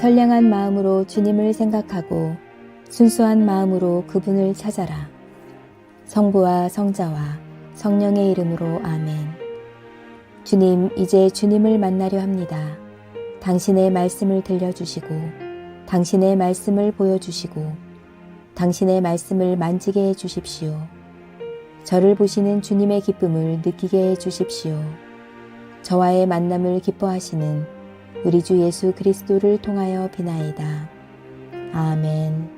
선량한 마음으로 주님을 생각하고 순수한 마음으로 그분을 찾아라. 성부와 성자와 성령의 이름으로 아멘. 주님, 이제 주님을 만나려 합니다. 당신의 말씀을 들려주시고 당신의 말씀을 보여주시고 당신의 말씀을 만지게 해주십시오. 저를 보시는 주님의 기쁨을 느끼게 해주십시오. 저와의 만남을 기뻐하시는 우리 주 예수 그리스도를 통하여 비나이다. 아멘.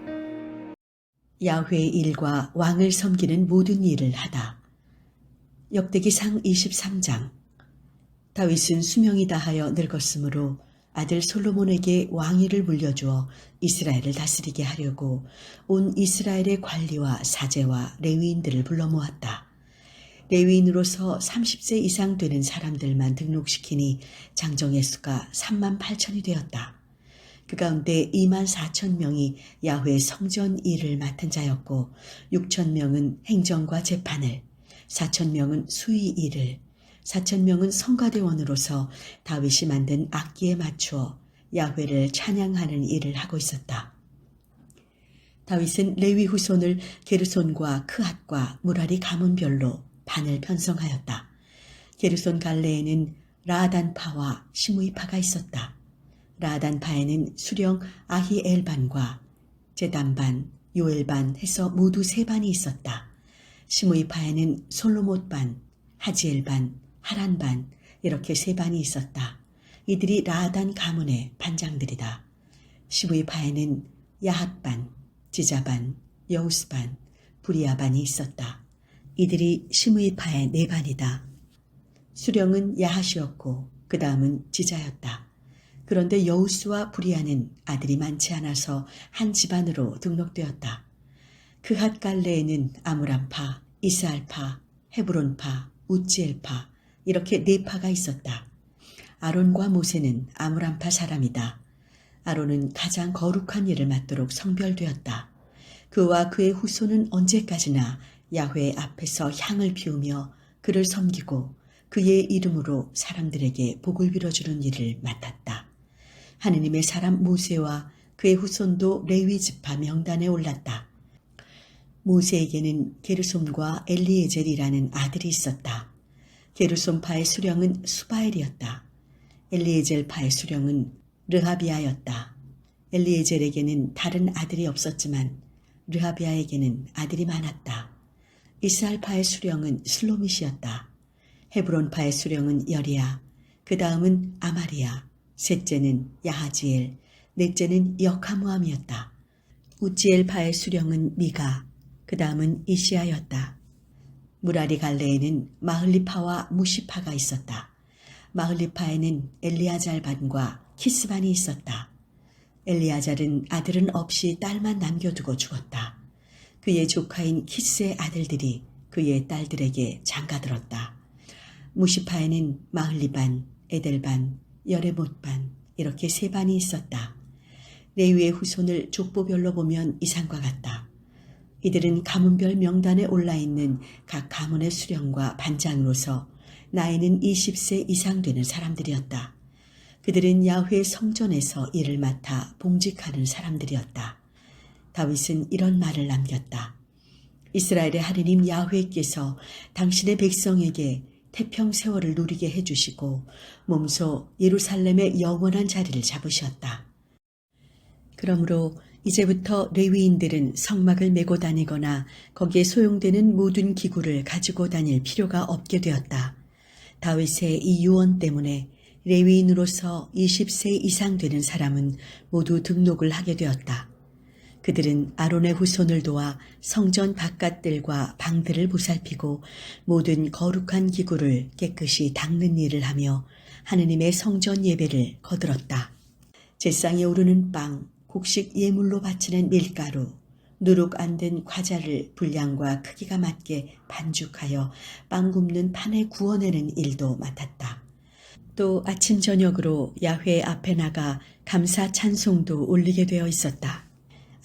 야훼의 일과 왕을 섬기는 모든 일을 하다. 역대기상 23장. 다윗은 수명이 다하여 늙었으므로 아들 솔로몬에게 왕위를 물려주어 이스라엘을 다스리게 하려고 온 이스라엘의 관리와 사제와 레위인들을 불러 모았다. 레위인으로서 30세 이상 되는 사람들만 등록시키니 장정의 수가 38,000이 되었다. 그 가운데 24,000명이 야훼 성전 일을 맡은 자였고 6,000명은 행정과 재판을, 4,000명은 수의 일을, 4,000명은 성가대원으로서 다윗이 만든 악기에 맞추어 야훼를 찬양하는 일을 하고 있었다. 다윗은 레위 후손을 게르손과 크핫과 무라리 가문별로 반을 편성하였다. 게르손 갈레에는 라아단파와 시므이파가 있었다. 라아단파에는 수령 아히엘반과 제단반, 요엘반 해서 모두 3반이 있었다. 시므이파에는 솔로못반, 하지엘반, 하란반 이렇게 3반이 있었다. 이들이 라아단 가문의 반장들이다. 시므이파에는 야핫반, 지자반, 여우스반, 부리아반이 있었다. 이들이 시므이파의 4반이다. 수령은 야핫이었고 그 다음은 지자였다. 그런데 여우스와 부리아는 아들이 많지 않아서 한 집안으로 등록되었다. 그핫 갈레에는 아므람파, 이스알파, 헤브론파, 우찌엘파 이렇게 4파가 있었다. 아론과 모세는 아므람파 사람이다. 아론은 가장 거룩한 일을 맡도록 성별되었다. 그와 그의 후손은 언제까지나 야훼 앞에서 향을 피우며 그를 섬기고 그의 이름으로 사람들에게 복을 빌어주는 일을 맡았다. 하느님의 사람 모세와 그의 후손도 레위 지파 명단에 올랐다. 모세에게는 게르솜과 엘리에젤이라는 아들이 있었다. 게르솜파의 수령은 수바엘이었다. 엘리에젤파의 수령은 르하비아였다. 엘리에젤에게는 다른 아들이 없었지만 르하비아에게는 아들이 많았다. 이스알파의 수령은 슬로밋이었다. 헤브론파의 수령은 여리야, 그 다음은 아마리야, 셋째는 야하지엘, 넷째는 역하무함이었다. 우찌엘파의 수령은 미가, 그 다음은 이시야였다. 무라리 갈레에는 마흘리파와 무시파가 있었다. 마흘리파에는 엘리아잘반과 키스반이 있었다. 엘리아잘은 아들은 없이 딸만 남겨두고 죽었다. 그의 조카인 키스의 아들들이 그의 딸들에게 장가들었다. 무시파에는 마흘리반, 에델반, 여레못반 이렇게 3반이 있었다. 레위의 후손을 족보별로 보면 이상과 같다. 이들은 가문별 명단에 올라있는 각 가문의 수령과 반장으로서 나이는 20세 이상 되는 사람들이었다. 그들은 야훼 성전에서 일을 맡아 봉직하는 사람들이었다. 다윗은 이런 말을 남겼다. 이스라엘의 하느님 야훼께서 당신의 백성에게 태평 세월을 누리게 해주시고 몸소 예루살렘의 영원한 자리를 잡으셨다. 그러므로 이제부터 레위인들은 성막을 메고 다니거나 거기에 소용되는 모든 기구를 가지고 다닐 필요가 없게 되었다. 다윗의 이 유언 때문에 레위인으로서 20세 이상 되는 사람은 모두 등록을 하게 되었다. 그들은 아론의 후손을 도와 성전 바깥들과 방들을 보살피고 모든 거룩한 기구를 깨끗이 닦는 일을 하며 하느님의 성전 예배를 거들었다. 제상에 오르는 빵, 곡식 예물로 바치는 밀가루, 누룩 안 든 과자를 분량과 크기가 맞게 반죽하여 빵 굽는 판에 구워내는 일도 맡았다. 또 아침 저녁으로 야훼 앞에 나가 감사 찬송도 올리게 되어 있었다.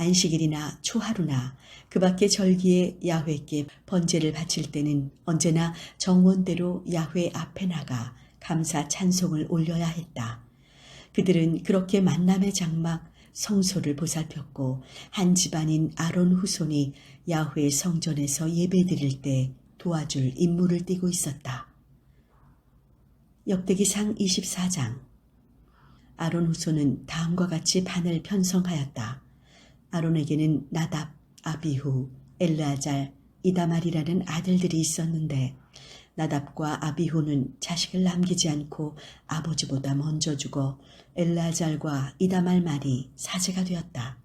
안식일이나 초하루나 그 밖의 절기에 야훼께 번제를 바칠 때는 언제나 정원대로 야훼 앞에 나가 감사 찬송을 올려야 했다. 그들은 그렇게 만남의 장막 성소를 보살폈고 한 집안인 아론 후손이 야훼 성전에서 예배드릴 때 도와줄 임무를 띠고 있었다. 역대기상 24장. 아론 후손은 다음과 같이 반을 편성하였다. 아론에게는 나답, 아비후, 엘르아잘, 이다말이라는 아들들이 있었는데 나답과 아비후는 자식을 남기지 않고 아버지보다 먼저 죽어 엘르아잘과 이다말 말이 사제가 되었다.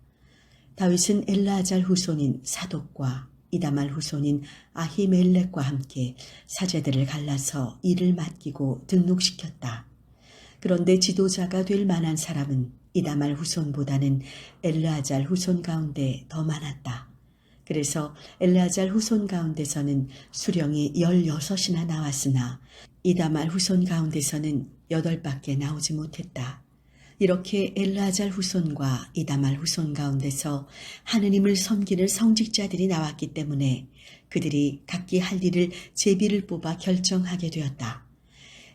다윗은 엘르아잘 후손인 사독과 이다말 후손인 아히멜렉과 함께 사제들을 갈라서 일을 맡기고 등록시켰다. 그런데 지도자가 될 만한 사람은 이다말 후손보다는 엘르아잘 후손 가운데 더 많았다. 그래서 엘르아잘 후손 가운데서는 수령이 16이나 나왔으나 이다말 후손 가운데서는 8밖에 나오지 못했다. 이렇게 엘르아잘 후손과 이다말 후손 가운데서 하느님을 섬기는 성직자들이 나왔기 때문에 그들이 각기 할 일을 제비를 뽑아 결정하게 되었다.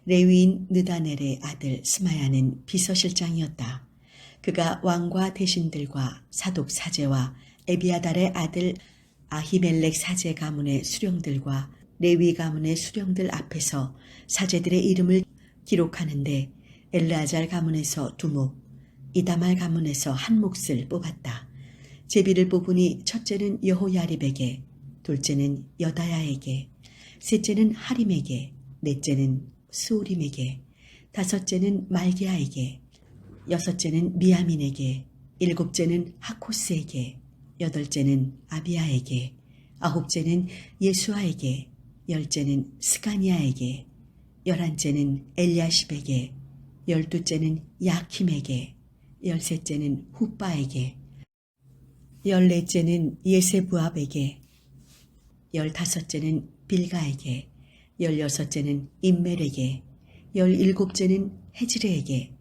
레위인 느다넬의 아들 스마야는 비서실장이었다. 그가 왕과 대신들과 사독 사제와 에비아달의 아들 아히멜렉 사제 가문의 수령들과 레위 가문의 수령들 앞에서 사제들의 이름을 기록하는데 엘르아잘 가문에서 2목, 이다말 가문에서 1몫을 뽑았다. 제비를 뽑으니 첫째는 여호야립에게, 둘째는 여다야에게, 셋째는 하림에게, 넷째는 스오림에게, 다섯째는 말기야에게, 여섯째는 미야민에게, 일곱째는 하코스에게, 여덟째는 아비야에게, 아홉째는 예수아에게, 열째는 스가니아에게, 11째는 엘리야십에게, 12째는 야킴에게, 13째는 후빠에게, 14째는 예세부압에게, 15째는 빌가에게, 16째는 임멜에게, 17째는 헤즈레에게,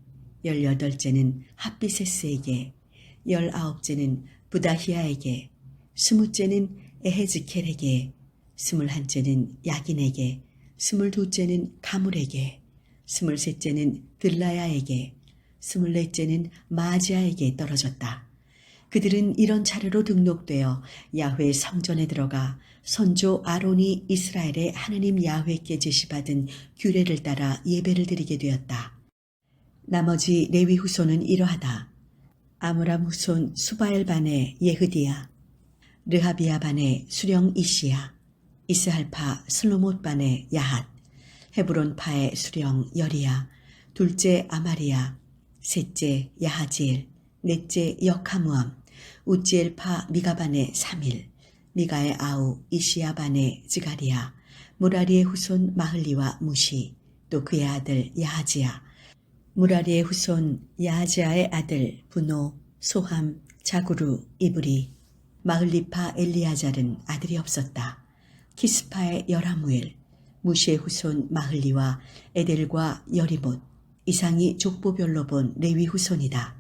18째는 핫비세스에게, 19째는 부다히아에게, 20째는 에헤즈켈에게, 21째는 야긴에게, 22째는 가물에게, 23째는 들라야에게, 24째는 마지아에게 떨어졌다. 그들은 이런 차례로 등록되어 야훼 성전에 들어가 선조 아론이 이스라엘의 하느님 야훼께 제시받은 규례를 따라 예배를 드리게 되었다. 나머지 레위 후손은 이러하다. 아므람 후손 수바엘 반의 예흐디야, 르하비야 반의 수령 이시야, 이스할파 슬로못 반의 야핫, 헤브론 파의 수령 여리야, 둘째 아마리야, 셋째 야하지엘, 넷째 역하무암, 우지엘 파 미가반의 3일, 미가의 아우 이시야 반의 즈가리야, 무라리의 후손 마흘리와 무시, 또 그의 아들 야하지야, 무라리의 후손 야하지야의 아들 분노, 소함, 자구루, 이브리, 마흘리파 엘리아잘은 아들이 없었다. 키스파의 여라무엘, 무시의 후손 마흘리와 에델과 여리못, 이상이 족보별로 본 레위 후손이다.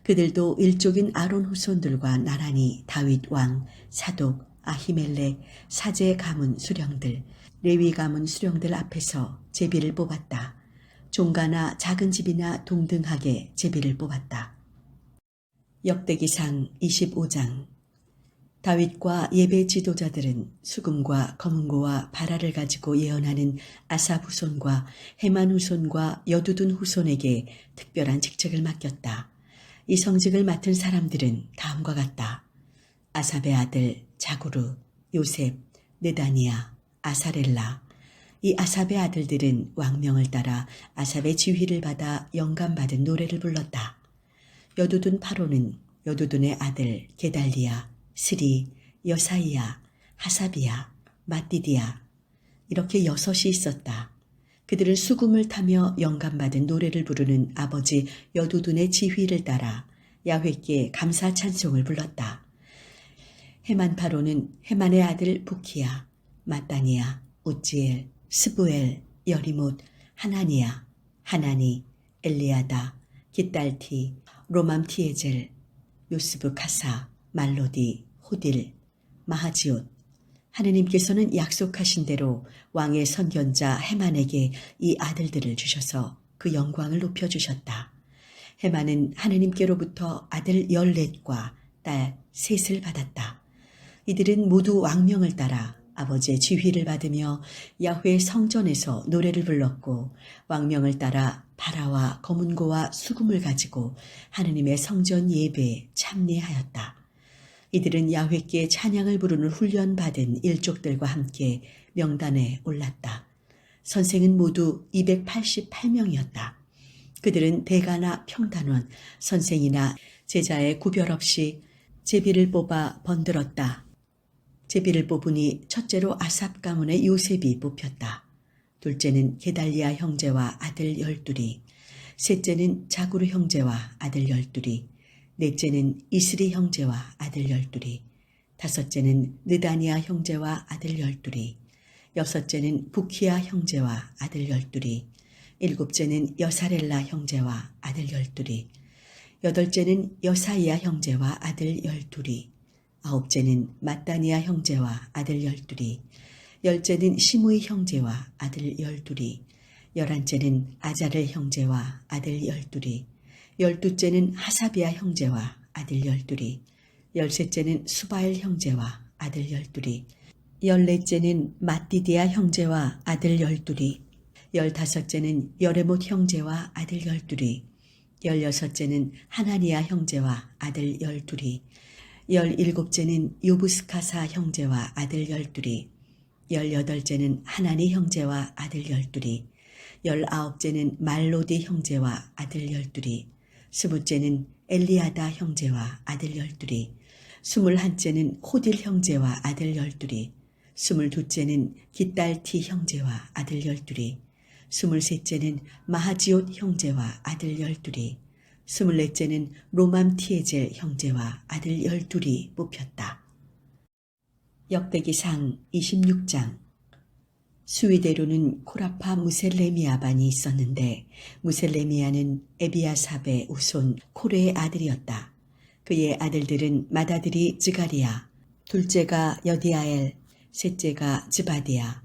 그들도 일족인 아론 후손들과 나란히 다윗 왕, 사독, 아히멜렉, 사제 가문 수령들, 레위 가문 수령들 앞에서 제비를 뽑았다. 종가나 작은 집이나 동등하게 제비를 뽑았다. 역대기상 25장. 다윗과 예배 지도자들은 수금과 검은고와 바라를 가지고 예언하는 아삽 후손과 헤만 후손과 여두둔 후손에게 특별한 직책을 맡겼다. 이 성직을 맡은 사람들은 다음과 같다. 아삽의 아들 자구루, 요셉, 느다니아, 아사렐라. 이 아삽의 아들들은 왕명을 따라 아삽의 지휘를 받아 영감받은 노래를 불렀다. 여두둔 파로는 여두둔의 아들 게달리야, 스리, 여사이야, 하사비야, 마띠디야. 이렇게 6이 있었다. 그들은 수금을 타며 영감받은 노래를 부르는 아버지 여두둔의 지휘를 따라 야훼께 감사 찬송을 불렀다. 헤만 파로는 헤만의 아들 부키야, 마따니야, 우지엘, 스부엘, 여리못, 하나니야, 하나니, 엘리아다, 깃달티, 로맘티에젤, 요스브 카사, 말로디, 호딜, 마하지옷. 하느님께서는 약속하신 대로 왕의 선견자 헤만에게 이 아들들을 주셔서 그 영광을 높여주셨다. 헤만은 하느님께로부터 아들 14과 딸 3을 받았다. 이들은 모두 왕명을 따라 아버지의 지휘를 받으며 야훼 성전에서 노래를 불렀고 왕명을 따라 바라와 검은고와 수금을 가지고 하느님의 성전 예배에 참여하였다. 이들은 야훼께 찬양을 부르는 훈련받은 일족들과 함께 명단에 올랐다. 선생은 모두 288명이었다. 그들은 대가나 평단원, 선생이나 제자의 구별 없이 제비를 뽑아 번들었다. 제비를 뽑으니 첫째로 아삽 가문의 요셉이 뽑혔다. 둘째는 게달리아 형제와 아들 12이, 셋째는 자구르 형제와 아들 12이, 넷째는 이스리 형제와 아들 12이, 다섯째는 느다니아 형제와 아들 12이, 여섯째는 부키아 형제와 아들 12이, 일곱째는 여사렐라 형제와 아들 12이, 여덟째는 여사이아 형제와 아들 12이, 아홉째는 마따니아 형제와 아들 12이, 열째는 시므이 형제와 아들 12이, 열한째는 아자르 형제와 아들 12이, 열두째는 하사비아 형제와 아들 12이, 열셋째는 수바엘 형제와 아들 12이, 열넷째는 마띠디아 형제와 아들 12이, 열다섯째는 여레못 형제와 아들 12이, 열여섯째는 하나니아 형제와 아들 12이, 열일곱째는 요부스카사 형제와 아들 12이, 열여덟째는 하나니 형제와 아들 12이, 열아홉째는 말로디 형제와 아들 12이, 스무째는 엘리아다 형제와 아들 12이, 스물한째는 호딜 형제와 아들 12이, 스물두째는 깃달티 형제와 아들 12이, 스물셋째는 마하지옷 형제와 아들 12이, 스물넷째는 로맘티에젤 형제와 아들 12이 뽑혔다. 역대기상 26장. 수위대로는 코라파 무셀레미아반이 있었는데 무셀레미아는 에비아삽의 우손 코레의 아들이었다. 그의 아들들은 맏아들이 즈가리야, 둘째가 여디아엘, 셋째가 즈바디야,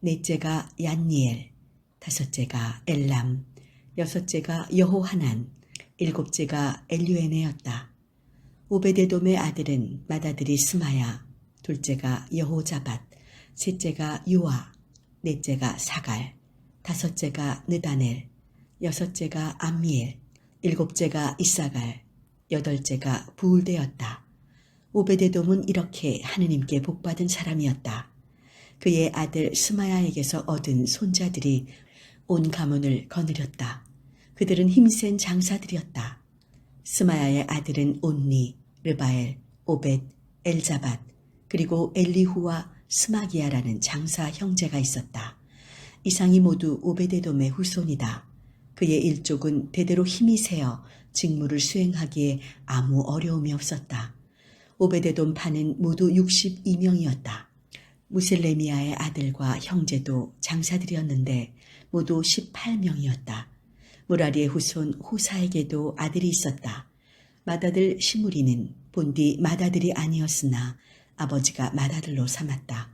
넷째가 얀니엘, 다섯째가 엘람, 여섯째가 여호하난, 일곱째가 엘류에네였다. 오베데돔의 아들은 맏아들이 스마야, 둘째가 여호자밧, 셋째가 요아, 넷째가 사갈, 다섯째가 느다넬, 여섯째가 암미엘, 일곱째가 이사갈, 여덟째가 부울되었다. 오베데돔은 이렇게 하느님께 복받은 사람이었다. 그의 아들 스마야에게서 얻은 손자들이 온 가문을 거느렸다. 그들은 힘센 장사들이었다. 스마야의 아들은 온니, 르바엘, 오벳, 엘자밧, 그리고 엘리후와 스마기야라는 장사 형제가 있었다. 이상이 모두 오베데돔의 후손이다. 그의 일족은 대대로 힘이 세어 직무를 수행하기에 아무 어려움이 없었다. 오베데돔 파는 모두 62명이었다. 무셀레미아의 아들과 형제도 장사들이었는데 모두 18명이었다. 무라리의 후손 호사에게도 아들이 있었다. 맏아들 시무리는 본디 맏아들이 아니었으나 아버지가 맏아들로 삼았다.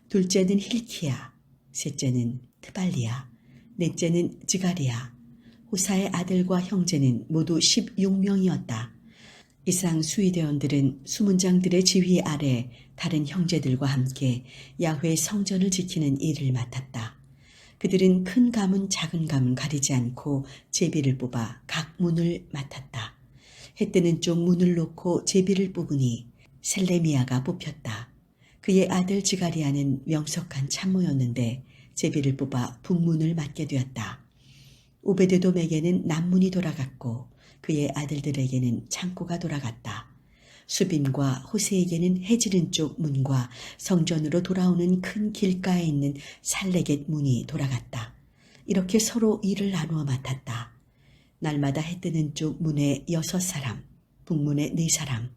둘째는 힐키야, 셋째는 트발리야, 넷째는 즈가리야. 호사의 아들과 형제는 모두 16명이었다. 이상 수위대원들은 수문장들의 지휘 아래 다른 형제들과 함께 야훼 성전을 지키는 일을 맡았다. 그들은 큰 가문 작은 가문 가리지 않고 제비를 뽑아 각 문을 맡았다. 해 뜨는 쪽 문을 놓고 제비를 뽑으니 셀레미야가 뽑혔다. 그의 아들 지가리아는 명석한 참모였는데 제비를 뽑아 북문을 맡게 되었다. 오베데돔에게는 남문이 돌아갔고 그의 아들들에게는 창고가 돌아갔다. 수빈과 호세에게는 해지는 쪽 문과 성전으로 돌아오는 큰 길가에 있는 살레겟 문이 돌아갔다. 이렇게 서로 일을 나누어 맡았다. 날마다 해 뜨는 쪽 문에 6사람, 북문에 4사람,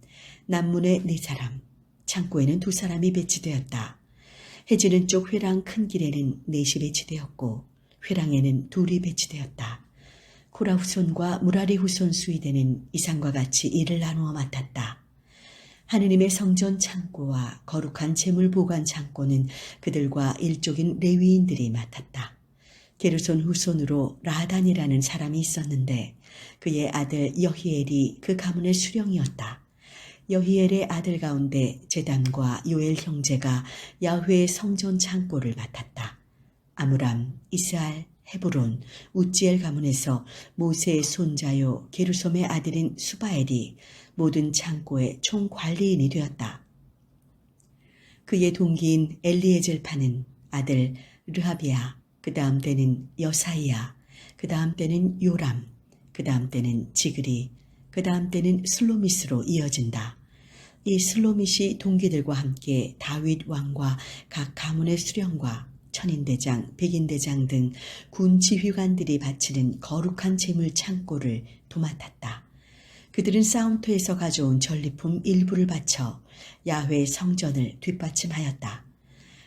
남문에 4사람, 창고에는 2사람이 배치되었다. 해지는 쪽 회랑 큰 길에는 4이 배치되었고 회랑에는 2이 배치되었다. 코라 후손과 무라리 후손 수위대는 이상과 같이 일을 나누어 맡았다. 하느님의 성전 창고와 거룩한 재물 보관 창고는 그들과 일족인 레위인들이 맡았다. 게르손 후손으로 라단이라는 사람이 있었는데 그의 아들 여히엘이 그 가문의 수령이었다. 여히엘의 아들 가운데 제단과 요엘 형제가 야훼의 성전 창고를 맡았다. 아므람, 이스알, 헤브론, 우지엘 가문에서 모세의 손자요 게르솜의 아들인 수바엘이 모든 창고의 총관리인이 되었다. 그의 동기인 엘리에젤파는 아들 르하비야, 그 다음 때는 여사이야, 그 다음 때는 요람, 그 다음 때는 지그리, 그 다음 때는 슬로미스로 이어진다. 이 슬로밋이 동기들과 함께 다윗 왕과 각 가문의 수령과 천인대장, 백인대장 등 군 지휘관들이 바치는 거룩한 제물 창고를 도맡았다. 그들은 싸움터에서 가져온 전리품 일부를 바쳐 야훼 성전을 뒷받침하였다.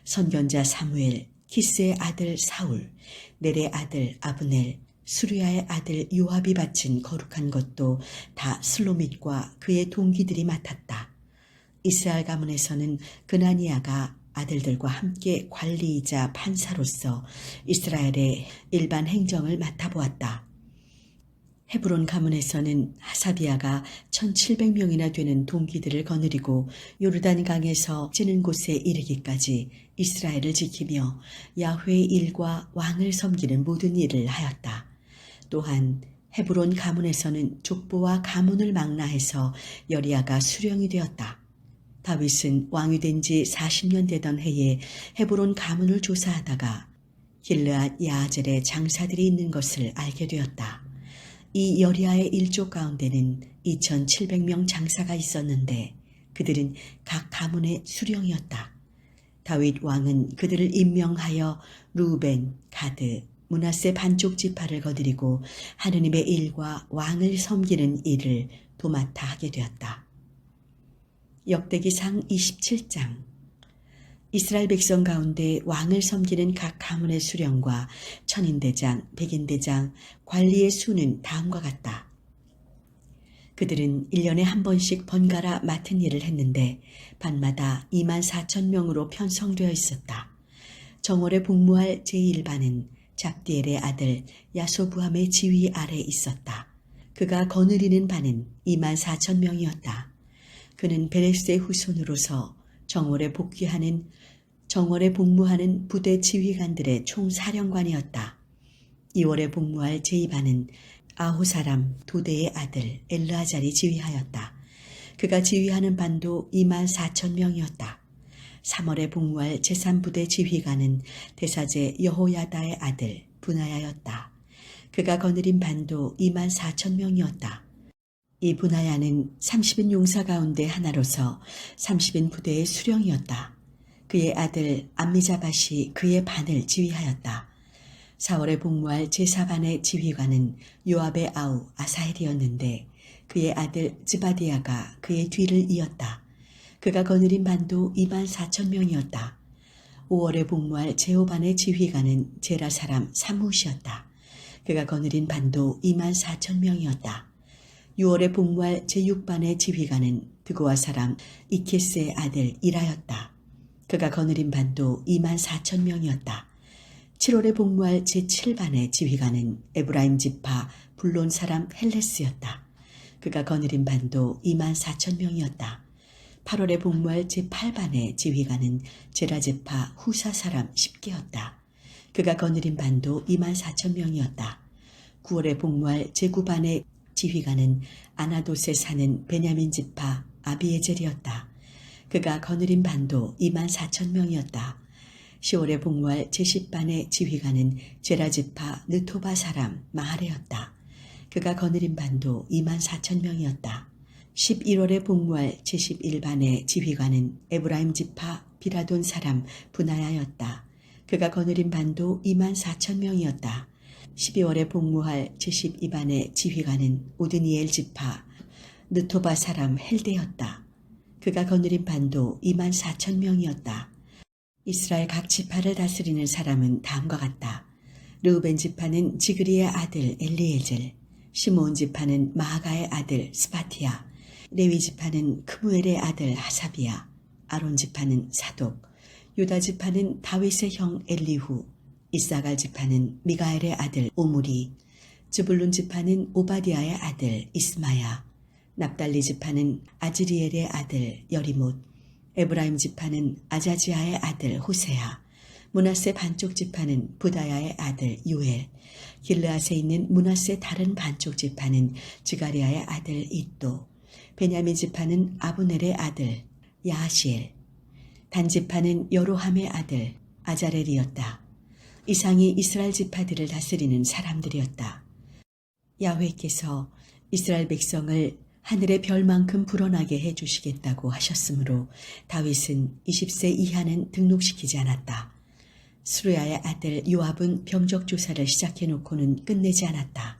선견자 사무엘, 키스의 아들 사울, 넬의 아들 아브넬, 수리아의 아들 요압이 바친 거룩한 것도 다 슬로밋과 그의 동기들이 맡았다. 이스라엘 가문에서는 그나니아가 아들들과 함께 관리이자 판사로서 이스라엘의 일반 행정을 맡아보았다. 헤브론 가문에서는 하사비아가 1700명이나 되는 동기들을 거느리고 요르단 강에서 찌는 곳에 이르기까지 이스라엘을 지키며 야훼의 일과 왕을 섬기는 모든 일을 하였다. 또한 헤브론 가문에서는 족보와 가문을 망라해서 여리야가 수령이 되었다. 다윗은 왕이 된 지 40년 되던 해에 헤브론 가문을 조사하다가 길르앗 야하젤에 장사들이 있는 것을 알게 되었다. 이 여리야의 일족 가운데는 2700명 장사가 있었는데 그들은 각 가문의 수령이었다. 다윗 왕은 그들을 임명하여 루벤, 가드, 므낫세 반쪽 지파를 거느리고 하느님의 일과 왕을 섬기는 일을 도맡아 하게 되었다. 역대기상 27장. 이스라엘 백성 가운데 왕을 섬기는 각 가문의 수령과 천인대장, 백인대장, 관리의 수는 다음과 같다. 그들은 1년에 한 번씩 번갈아 맡은 일을 했는데 반마다 24,000명으로 편성되어 있었다. 정월에 복무할 제1반은 잡디엘의 아들 야소부함의 지휘 아래 있었다. 그가 거느리는 반은 24,000명이었다. 그는 베레스의 후손으로서 정월에 복무하는 부대 지휘관들의 총사령관이었다. 2월에 복무할 제2반은 아호사람 도대의 아들 엘르아잘이 지휘하였다. 그가 지휘하는 반도 24,000명이었다. 3월에 복무할 제3부대 지휘관은 대사제 여호야다의 아들 분하야였다. 그가 거느린 반도 24,000명이었다. 이 분하야는 30인 용사 가운데 하나로서 30인 부대의 수령이었다. 그의 아들 암미자밭이 그의 반을 지휘하였다. 4월에 복무할 제4반의 지휘관은 요압의 아우 아사헬이었는데 그의 아들 즈바디야가 그의 뒤를 이었다. 그가 거느린 반도 24,000명이었다. 5월에 복무할 제5반의 지휘관은 제라 사람 사무시였다. 그가 거느린 반도 24,000명이었다. 6월에 복무할 제6반의 지휘관은 드고아 사람 이케스의 아들 이라였다. 그가 거느린 반도 24,000명이었다. 7월에 복무할 제7반의 지휘관은 에브라임 지파 불론 사람 헬레스였다. 그가 거느린 반도 24,000명이었다. 8월에 복무할 제8반의 지휘관은 제라 지파 후사 사람 십계였다. 그가 거느린 반도 24,000명이었다. 9월에 복무할 제9반의 지휘관은 아나돗에 사는 베냐민 지파 아비에젤이었다. 그가 거느린 반도 24,000명이었다. 10월에 복무할 제10반의 지휘관은 제라 지파 느토바 사람 마하레였다. 그가 거느린 반도 24,000명이었다. 11월에 복무할 제11반의 지휘관은 에브라임 지파 비라돈 사람 분하야였다. 그가 거느린 반도 24,000명이었다. 12월에 복무할 제12반의 지휘관은 오드니엘 지파 느토바 사람 헬데였다. 그가 거느린 반도 24,000명이었다. 이스라엘 각 지파를 다스리는 사람은 다음과 같다. 르우벤 지파는 지그리의 아들 엘리에젤, 시므온 지파는 마하가의 아들 스바티야, 레위 지파는 크무엘의 아들 하사비야, 아론 지파는 사독, 유다 지파는 다윗의 형 엘리후, 이사갈 지파는 미가엘의 아들 오므리, 즈불룬 지파는 오바디아의 아들 이스마야, 납달리 지파는 아즈리엘의 아들 여리못, 에브라임 지파는 아자지아의 아들 호세야, 므낫세 반쪽 지파는 부다야의 아들 요엘, 길르앗에 있는 므낫세 다른 반쪽 지파는 지가리아의 아들 이또, 베냐민 지파는 아브넬의 아들 야시엘, 단 지파는 여로함의 아들 아자렐이었다. 이상이 이스라엘 지파들을 다스리는 사람들이었다. 야훼께서 이스라엘 백성을 하늘의 별만큼 불어나게 해주시겠다고 하셨으므로 다윗은 20세 이하는 등록시키지 않았다. 스루야의 아들 요압은 병적조사를 시작해놓고는 끝내지 않았다.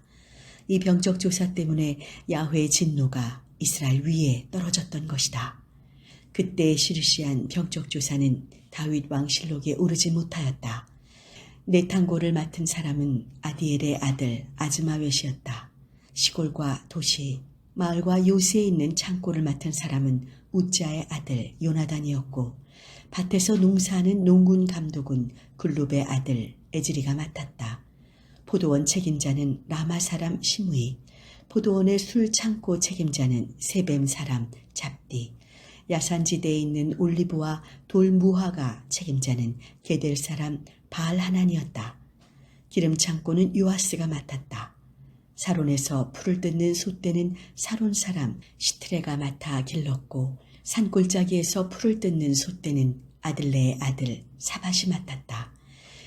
이 병적조사 때문에 야훼의 진노가 이스라엘 위에 떨어졌던 것이다. 그때 시르시한 병적조사는 다윗 왕실록에 오르지 못하였다. 내탕고를 맡은 사람은 아디엘의 아들 아즈마웻이었다. 시골과 도시, 마을과 요새에 있는 창고를 맡은 사람은 우짜의 아들 요나단이었고, 밭에서 농사하는 농군 감독은 글룹의 아들 에즈리가 맡았다. 포도원 책임자는 라마 사람 시므이, 포도원의 술 창고 책임자는 세뱀 사람 잡디, 야산지대에 있는 올리브와 돌 무화과 책임자는 게델 사람 바알 하난이었다. 기름 창고는 요아스가 맡았다. 사론에서 풀을 뜯는 솥대는 사론 사람 시트레가 맡아 길렀고, 산골짜기에서 풀을 뜯는 솥대는 아들레의 아들 사밧이 맡았다.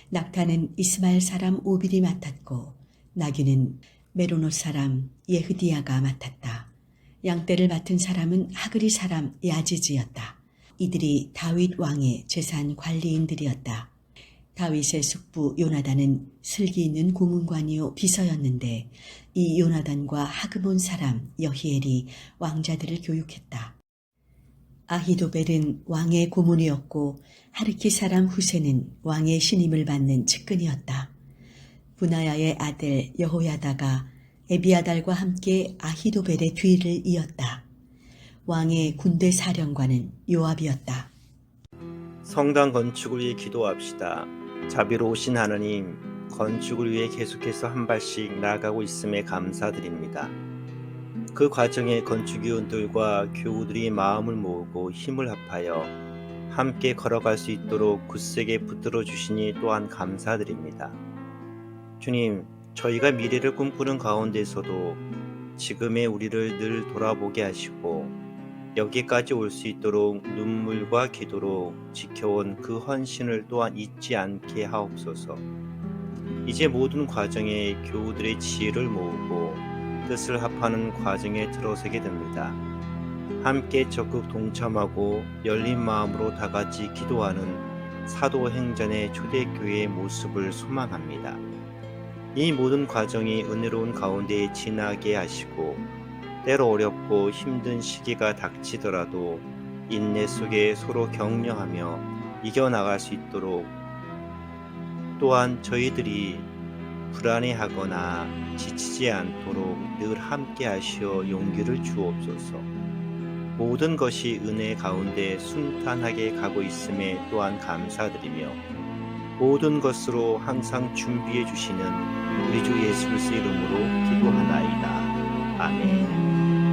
낙타는 이스마엘 사람 오빌이 맡았고, 나귀는 메로노 사람 예흐디야가 맡았다. 양떼를 맡은 사람은 하그리 사람 야지지였다. 이들이 다윗 왕의 재산 관리인들이었다. 다윗의 숙부 요나단은 슬기 있는 고문관이요 비서였는데, 이 요나단과 하그몬 사람 여히엘이 왕자들을 교육했다. 아히도벨은 왕의 고문이었고, 하르키 사람 후세는 왕의 신임을 받는 측근이었다. 분하야의 아들 여호야다가 에비아달과 함께 아히도벨의 뒤를 이었다. 왕의 군대 사령관은 요압이었다. 성당 건축을 위해 기도합시다. 자비로우신 하느님, 건축을 위해 계속해서 한 발씩 나아가고 있음에 감사드립니다. 그 과정에 건축위원들과 교우들이 마음을 모으고 힘을 합하여 함께 걸어갈 수 있도록 굳세게 붙들어 주시니 또한 감사드립니다. 주님, 저희가 미래를 꿈꾸는 가운데서도 지금의 우리를 늘 돌아보게 하시고 여기까지 올 수 있도록 눈물과 기도로 지켜온 그 헌신을 또한 잊지 않게 하옵소서. 이제 모든 과정에 교우들의 지혜를 모으고 뜻을 합하는 과정에 들어서게 됩니다. 함께 적극 동참하고 열린 마음으로 다같이 기도하는 사도행전의 초대교회의 모습을 소망합니다. 이 모든 과정이 은혜로운 가운데 지나게 하시고, 때로 어렵고 힘든 시기가 닥치더라도 인내 속에 서로 격려하며 이겨나갈 수 있도록, 또한 저희들이 불안해하거나 지치지 않도록 늘 함께 하시어 용기를 주옵소서. 모든 것이 은혜 가운데 순탄하게 가고 있음에 또한 감사드리며, 모든 것으로 항상 준비해 주시는 우리 주 예수 그리스도의 이름으로 기도하나이다. 아멘.